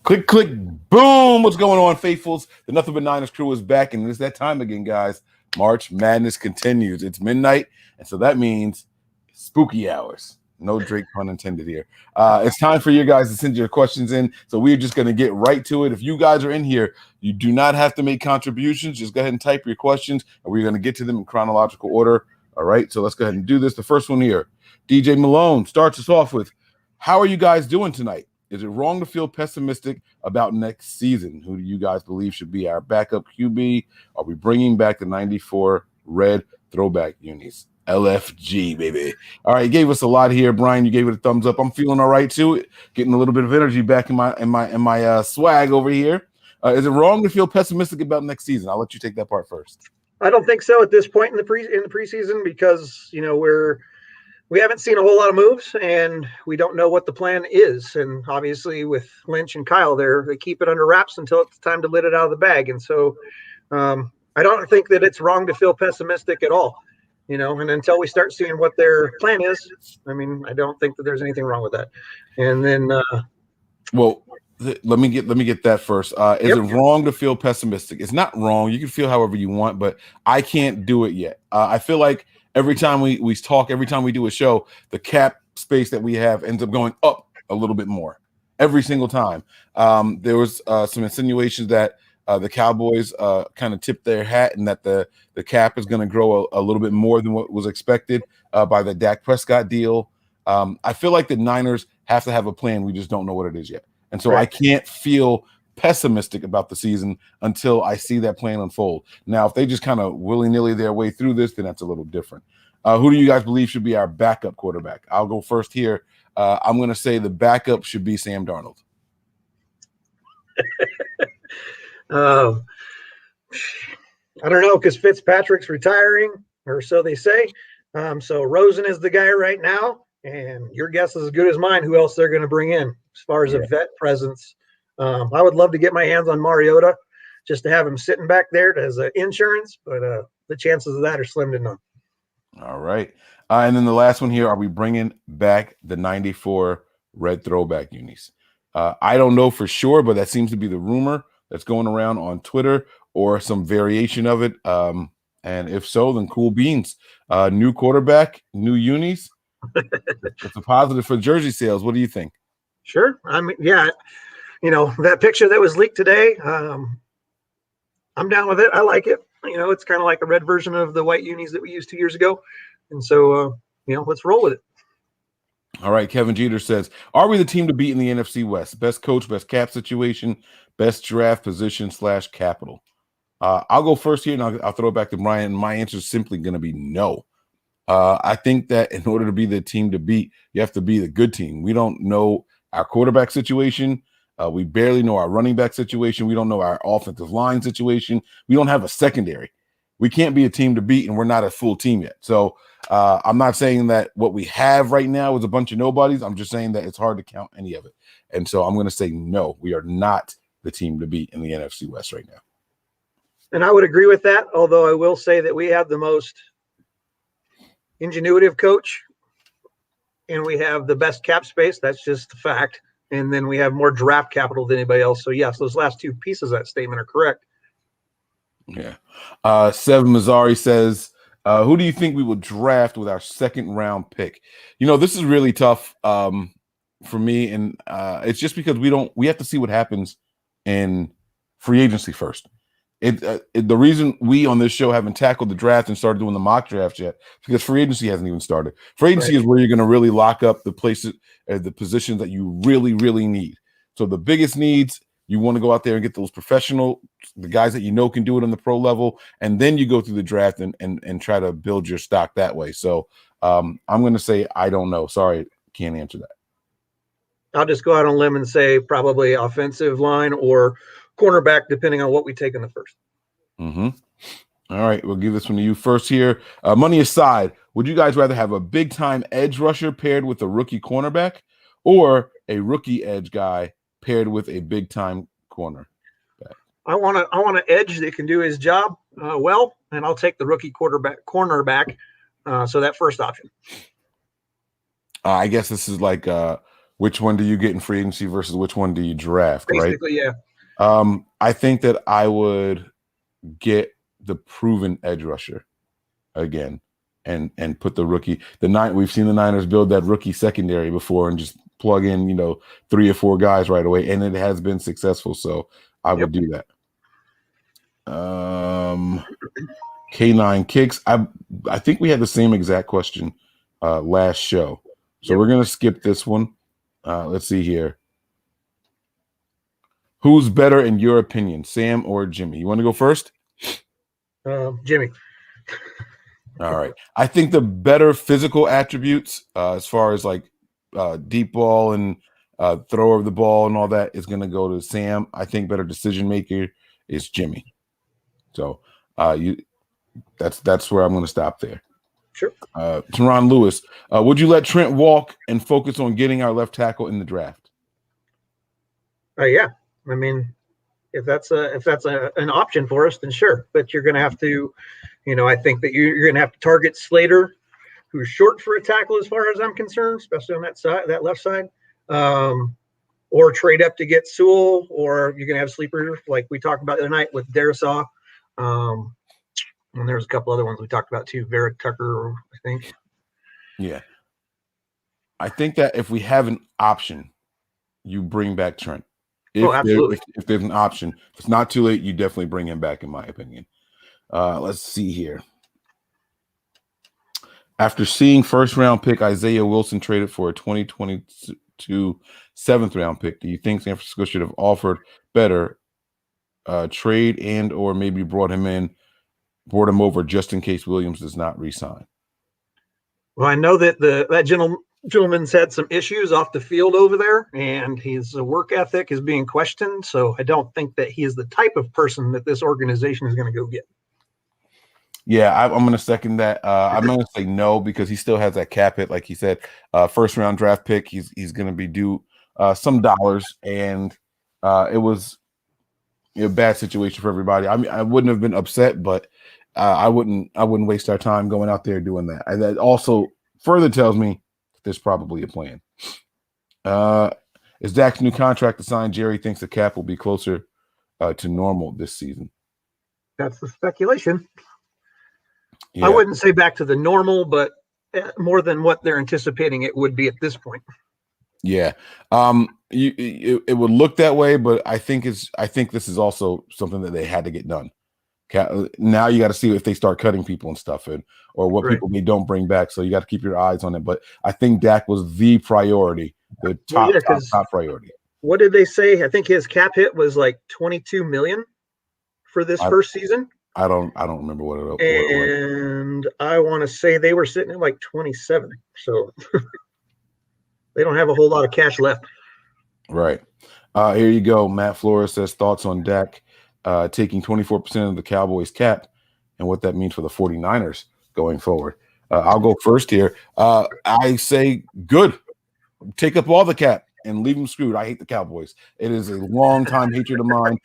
Click, click, boom. What's going on, faithfuls? The Nothing But Niners crew is back, and it's that time again, guys. March Madness continues. It's midnight, and so that means spooky hours. No Drake pun intended here. It's time for you guys to send your questions in, so we're just going to get right to it. If you guys are in here, you do not have to make contributions. Just go ahead and type your questions, and we're going to get to them in chronological order. All right, so let's go ahead and do this. The first one here, DJ Malone starts us off with, how are you guys doing tonight? Is it wrong to feel pessimistic about next season? Who do you guys believe should be our backup QB? Are we bringing back the 94 red throwback unis? LFG, baby. All right, you gave us a lot here, Brian. You gave it a thumbs up. I'm feeling all right too. Getting a little bit of energy back in my swag over here. Is it wrong to feel pessimistic about next season? I'll let you take that part first. I don't think so at this point in the preseason because we haven't seen a whole lot of moves, and we don't know what the plan is. And obviously, with Lynch and Kyle there, they keep it under wraps until it's time to let it out of the bag. And so, I don't think that it's wrong to feel pessimistic at all. And until we start seeing what their plan is, I don't think that there's anything wrong with that. And then, let me get that first. Is it wrong to feel pessimistic? It's not wrong. You can feel however you want, but I can't do it yet. I feel like every time we talk, every time we do a show, the cap space that we have ends up going up a little bit more every single time. There was some insinuations that the Cowboys kind of tipped their hat and that the cap is going to grow a little bit more than what was expected by the Dak Prescott deal. I feel like the Niners have to have a plan. We just don't know what it is yet. And so I can't feel pessimistic about the season until I see that plan unfold. Now, if they just kind of willy-nilly their way through this, then that's a little different. Who do you guys believe should be our backup quarterback? I'll go first here. I'm going to say the backup should be Sam Darnold. I don't know, because Fitzpatrick's retiring, or so they say. So Rosen is the guy right now, and your guess is as good as mine who else they're going to bring in as far as a vet presence. I would love to get my hands on Mariota just to have him sitting back there as insurance, but the chances of that are slim to none. All right. And then the last one here, are we bringing back the 94 red throwback unis? I don't know for sure, but that seems to be the rumor that's going around on Twitter or some variation of it. And if so, then cool beans. New quarterback, new unis. It's a positive for jersey sales. What do you think? Sure. That picture that was leaked today, I'm down with it. I like it. It's kind of like a red version of the white unis that we used 2 years ago. And so, let's roll with it. All right. Kevin Jeter says, are we the team to beat in the NFC West? Best coach, best cap situation, best draft position / capital. I'll go first here, and I'll throw it back to Brian. My answer is simply going to be no. I think that in order to be the team to beat, you have to be the good team. We don't know our quarterback situation. We barely know our running back situation. We don't know our offensive line situation. We don't have a secondary. We can't be a team to beat, and we're not a full team yet. So I'm not saying that what we have right now is a bunch of nobodies. I'm just saying that it's hard to count any of it. And so I'm going to say no, we are not the team to beat in the NFC West right now. And I would agree with that, although I will say that we have the most ingenuitive coach, and we have the best cap space. That's just a fact. And then we have more draft capital than anybody else. So, yes, those last two pieces of that statement are correct. Yeah. Sev Mazzari says, who do you think we will draft with our second-round pick? This is really tough for me, and it's just because we have to see what happens in free agency first. The reason we on this show haven't tackled the draft and started doing the mock draft yet is because free agency hasn't even started. Free agency is where you're going to really lock up the places, the positions that you really, really need. So the biggest needs, you want to go out there and get those professional, the guys that can do it on the pro level, and then you go through the draft and try to build your stock that way. So I'm going to say I don't know. Sorry, can't answer that. I'll just go out on a limb and say probably offensive line or cornerback, depending on what we take in the first. Mm-hmm. All right, we'll give this one to you first here. Money aside, would you guys rather have a big-time edge rusher paired with a rookie cornerback or a rookie edge guy paired with a big-time corner? I want an edge that can do his job well, and I'll take the rookie cornerback. So that first option. I guess this is like which one do you get in free agency versus which one do you draft, Basically, right? yeah. I think that I would get the proven edge rusher again and put the rookie. We've seen the Niners build that rookie secondary before and just plug in, 3 or 4 guys right away, and it has been successful. So I would do that. K9 Kicks. I think we had the same exact question last show. So we're gonna skip this one. Let's see here. Who's better in your opinion, Sam or Jimmy? You want to go first? Jimmy. All right. I think the better physical attributes, as far as like deep ball and thrower of the ball and all that, is going to go to Sam. I think better decision maker is Jimmy. So that's where I'm going to stop there. Sure. Teron Lewis, would you let Trent walk and focus on getting our left tackle in the draft? Yeah. I mean, if that's an option for us, then sure. But you're going to have to, I think that you're going to have to target Slater, who's short for a tackle as far as I'm concerned, especially on that left side, or trade up to get Sewell, or you're going to have sleepers like we talked about the other night with Darisaw. And there's a couple other ones we talked about too, Vera Tucker, I think. Yeah. I think that if we have an option, you bring back Trent. Absolutely. If there's an option, if it's not too late, you definitely bring him back, in my opinion. Let's see here. After seeing first-round pick Isaiah Wilson traded for a 2022 seventh-round pick, do you think San Francisco should have offered better trade and or maybe brought him over just in case Williams does not re-sign? Well, I know that that gentleman's had some issues off the field over there, and his work ethic is being questioned. So I don't think that he is the type of person that this organization is going to go get. Yeah, I'm going to second that. I'm going to say no because he still has that cap hit, like he said. First round draft pick. He's going to be due some dollars, and it was a bad situation for everybody. I mean, I wouldn't have been upset, but I wouldn't waste our time going out there doing that. And that also further tells me there's probably a plan. Is Dak's new contract to sign? Jerry thinks the cap will be closer to normal this season. That's the speculation. Yeah. I wouldn't say back to the normal, but more than what they're anticipating it would be at this point. Yeah. It would look that way, but I think this is also something that they had to get done. Now you got to see if they start cutting people and stuff or what people they don't bring back. So you got to keep your eyes on it. But I think Dak was the priority, the top priority. What did they say? I think his cap hit was like $22 million for this first season. I don't remember what it was. And I want to say they were sitting at like 27. So they don't have a whole lot of cash left. Right. Here you go. Matt Flores says thoughts on Dak taking 24% of the Cowboys cap and what that means for the 49ers going forward. I'll go first here. I say good. Take up all the cap and leave them screwed. I hate the Cowboys. It is a long-time hatred of mine.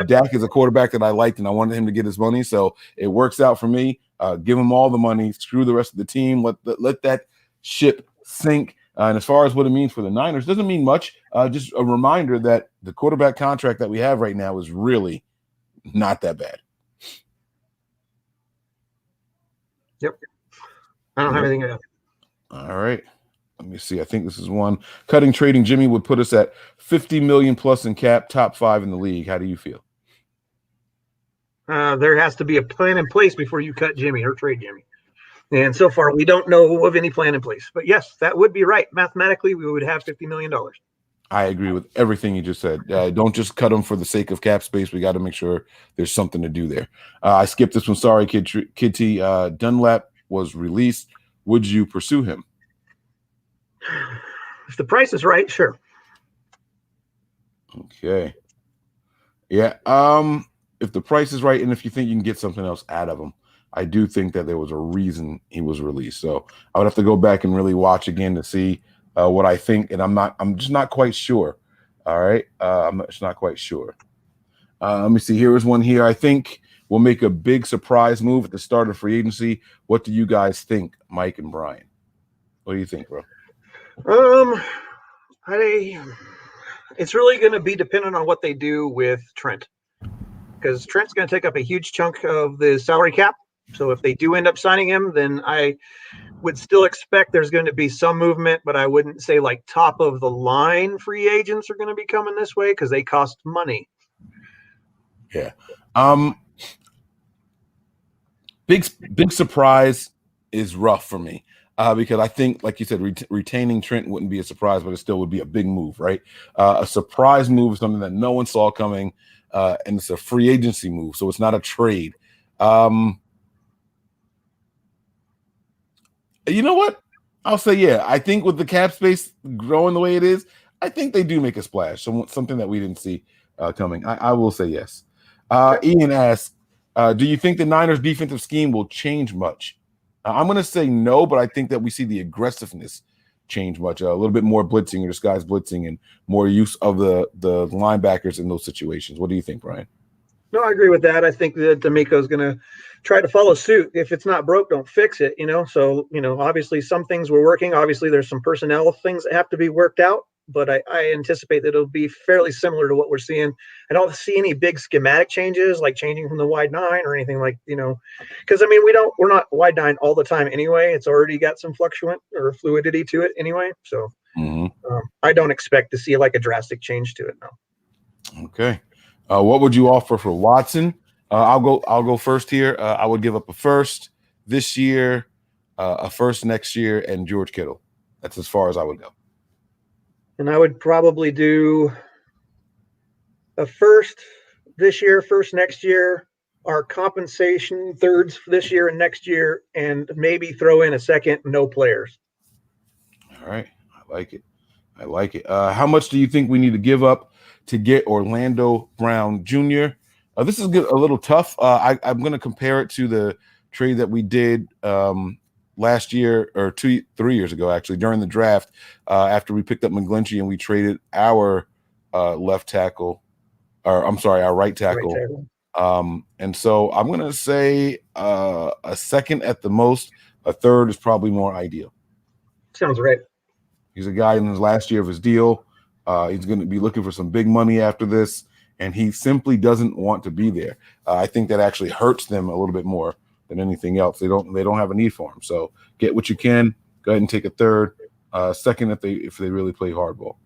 Dak is a quarterback that I liked, and I wanted him to get his money, so it works out for me. Give him all the money. Screw the rest of the team. Let that ship sink. And as far as what it means for the Niners, doesn't mean much. Just a reminder that the quarterback contract that we have right now is really not that bad. Yep. I don't have anything else. All right. Let me see. I think this is one. Cutting trading Jimmy would put us at 50 million plus in cap, top 5 in the league. How do you feel? There has to be a plan in place before you cut Jimmy or trade Jimmy. And so far, we don't know of any plan in place. But yes, that would be right. Mathematically, we would have $50 million. I agree with everything you just said. Don't just cut them for the sake of cap space. We got to make sure there's something to do there. I skipped this one. Sorry, Kid T. Dunlap was released. Would you pursue him? If the price is right, sure. Okay. Yeah. If the price is right, and if you think you can get something else out of him, I do think that there was a reason he was released. So I would have to go back and really watch again to see what I think, and I'm just not quite sure. All right. I'm just not quite sure. Let me see. Here is one here. I think we'll make a big surprise move at the start of free agency. What do you guys think, Mike and Brian? What do you think, bro? It's really going to be dependent on what they do with Trent, because Trent's going to take up a huge chunk of the salary cap. So if they do end up signing him, then I would still expect there's going to be some movement, but I wouldn't say like top of the line free agents are going to be coming this way because they cost money. Yeah. Big surprise is rough for me because I think, like you said, retaining Trent wouldn't be a surprise, but it still would be a big move, right? A surprise move is something that no one saw coming, and it's a free agency move, so it's not a trade. You know what? I'll say, yeah. I think with the cap space growing the way it is, I think they do make a splash. Something that we didn't see coming. I will say yes. Ian asks, do you think the Niners' defensive scheme will change much? I'm going to say no, but I think that we see the aggressiveness change much. A little bit more blitzing or disguised blitzing and more use of the linebackers in those situations. What do you think, Brian? No, I agree with that. I think that DeMeco's going to try to follow suit. If it's not broke, don't fix it, So, obviously some things were working. Obviously there's some personnel things that have to be worked out, but I anticipate that it'll be fairly similar to what we're seeing. I don't see any big schematic changes like changing from the wide nine or anything like, because we're not wide nine all the time anyway. It's already got some fluctuant or fluidity to it anyway. So I don't expect to see like a drastic change to it. No. Okay. What would you offer for Watson? I'll go first here. I would give up a first this year, a first next year, and George Kittle. That's as far as I would go. And I would probably do a first this year, first next year, our compensation thirds for this year and next year, and maybe throw in a second, no players. All right. I like it. How much do you think we need to give up to get Orlando Brown Jr.? This is a little tough. I'm going to compare it to the trade that we did last year or 3 years ago, actually, during the draft, after we picked up McGlinchey and we traded our left tackle, or I'm sorry, our right tackle. And so I'm going to say a second at the most. A third is probably more ideal. Sounds right. He's a guy in his last year of his deal. He's going to be looking for some big money after this, and he simply doesn't want to be there. I think that actually hurts them a little bit more than anything else. They don't have a need for him. So get what you can. Go ahead and take a third, second if they really play hardball.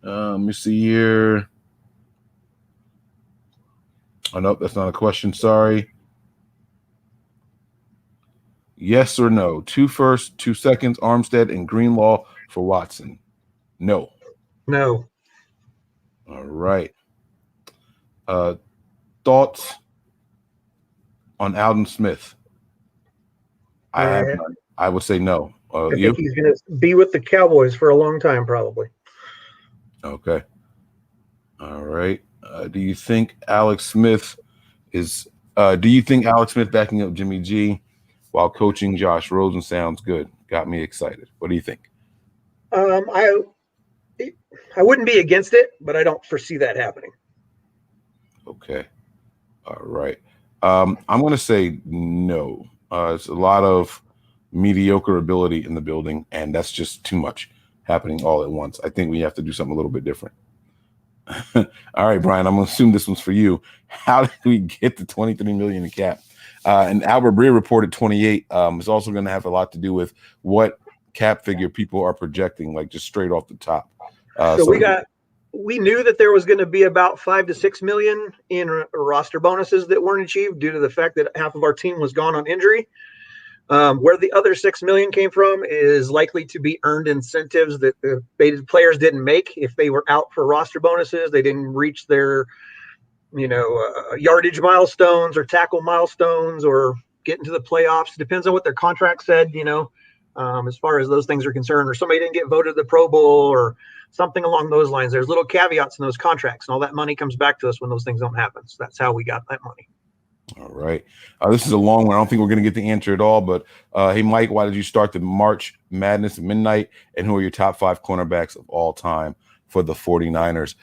Let me see here. Oh no, that's not a question. Sorry. Yes or no? 2 firsts, 2 seconds, Armstead and Greenlaw for Watson. No. No. All right. Thoughts on Alden Smith? I would say no. I think he's going to be with the Cowboys for a long time, probably. Okay. All right. Do you think Alex Smith backing up Jimmy G while coaching Josh Rosen sounds good? Got me excited. What do you think? I wouldn't be against it, but I don't foresee that happening. Okay. All right. I'm going to say no. There's a lot of mediocre ability in the building, and that's just too much happening all at once. I think we have to do something a little bit different. All right, Brian, I'm going to assume this one's for you. How did we get the $23 million in cap? And Albert Breer reported 28. It's also going to have a lot to do with what cap figure people are projecting, like just straight off the top. So we knew that there was going to be about 5 to 6 million in roster bonuses that weren't achieved due to the fact that half of our team was gone on injury. Where the other 6 million came from is likely to be earned incentives that the players didn't make if they were out for roster bonuses. They didn't reach their, yardage milestones or tackle milestones or get into the playoffs. It depends on what their contract said, as far as those things are concerned, or somebody didn't get voted to the Pro Bowl or something along those lines. There's little caveats in those contracts, and all that money comes back to us when those things don't happen. So that's how we got that money. All right. This is a long one. I don't think we're going to get the answer at all, but hey, Mike, why did you start the March Madness at midnight? And who are your top 5 cornerbacks of all time for the 49ers?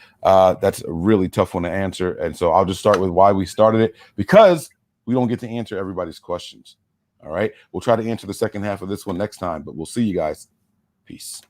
That's a really tough one to answer. And so I'll just start with why we started it, because we don't get to answer everybody's questions. All right. We'll try to answer the second half of this one next time, but we'll see you guys. Peace.